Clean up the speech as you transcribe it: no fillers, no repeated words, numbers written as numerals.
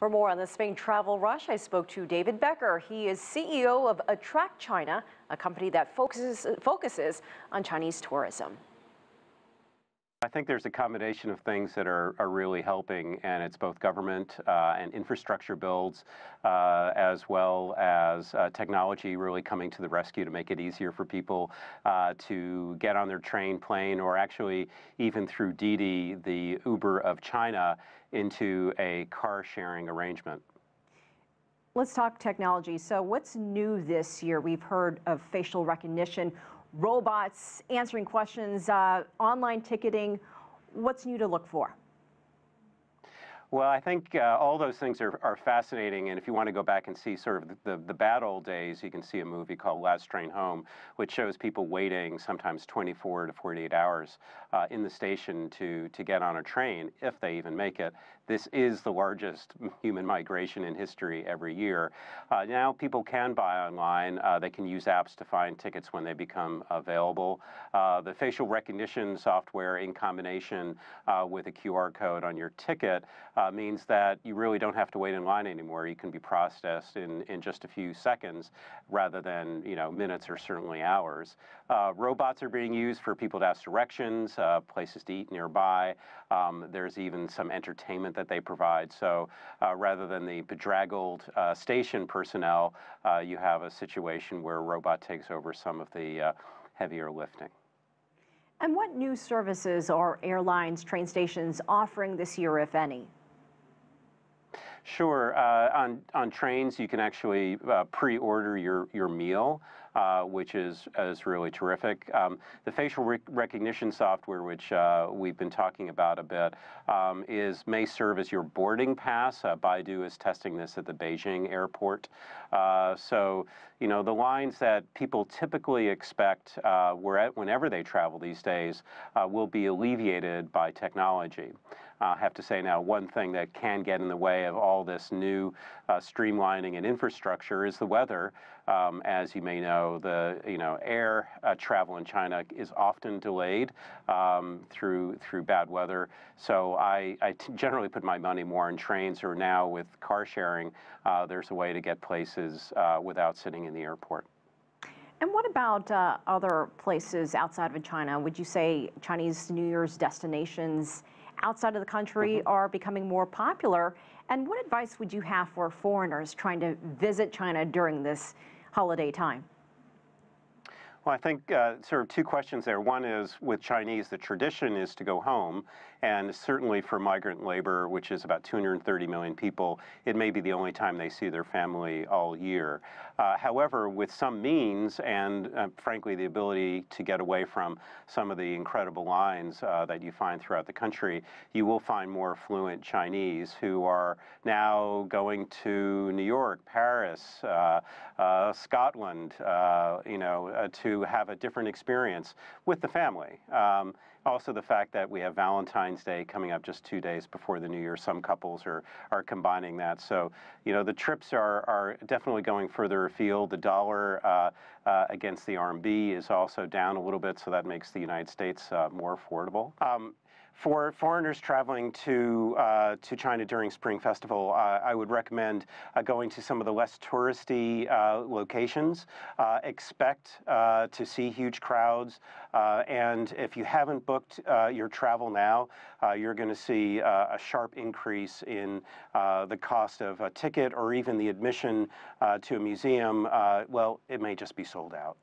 For more on the Spain travel rush, I spoke to David Becker. He is CEO of Attract China, a company that focuses on Chinese tourism. I think there's a combination of things that are really helping, and it's both government and infrastructure builds, as well as technology really coming to the rescue to make it easier for people to get on their train, plane, or actually even through Didi, the Uber of China, into a car-sharing arrangement. Let's talk technology. So what's new this year? We've heard of facial recognition, robots answering questions, online ticketing. What's new to look for? Well, I think all those things are fascinating, and if you want to go back and see sort of the bad old days, you can see a movie called Last Train Home, which shows people waiting sometimes 24 to 48 hours in the station to get on a train, if they even make it. This is the largest human migration in history every year. Now people can buy online. They can use apps to find tickets when they become available. The facial recognition software in combination with a QR code on your ticket means that you really don't have to wait in line anymore. You can be processed in just a few seconds rather than minutes or certainly hours. Robots are being used for people to ask directions, places to eat nearby. There's even some entertainment that they provide. So rather than the bedraggled station personnel, you have a situation where a robot takes over some of the heavier lifting. And what new services are airlines, train stations offering this year, if any? Sure. On trains, you can actually pre-order your meal, which is really terrific. The facial recognition software, which we've been talking about a bit, may serve as your boarding pass. Baidu is testing this at the Beijing airport. So, the lines that people typically expect whenever they travel these days will be alleviated by technology. I have to say now, one thing that can get in the way of all this new streamlining and infrastructure is the weather. As you may know, the air travel in China is often delayed through bad weather. So I generally put my money more on trains, or now with car sharing, there's a way to get places without sitting in the airport. And what about other places outside of China? Would you say Chinese New Year's destinations outside of the country are becoming more popular? And what advice would you have for foreigners trying to visit China during this holiday time? Well, I think sort of two questions there. One is, with Chinese, the tradition is to go home, and certainly for migrant labor, which is about 230 million people, it may be the only time they see their family all year. However, with some means and frankly the ability to get away from some of the incredible lines that you find throughout the country, you will find more affluent Chinese who are now going to New York, Paris, Scotland, to have a different experience with the family. Also, the fact that we have Valentine's Day coming up just 2 days before the New Year, some couples are combining that. So, the trips are definitely going further afield. The dollar against the RMB is also down a little bit, so that makes the United States more affordable. For foreigners traveling to China during Spring Festival, I would recommend going to some of the less touristy locations. Expect to see huge crowds, and if you haven't booked your travel now, you're going to see a sharp increase in the cost of a ticket or even the admission to a museum. Well, it may just be sold out.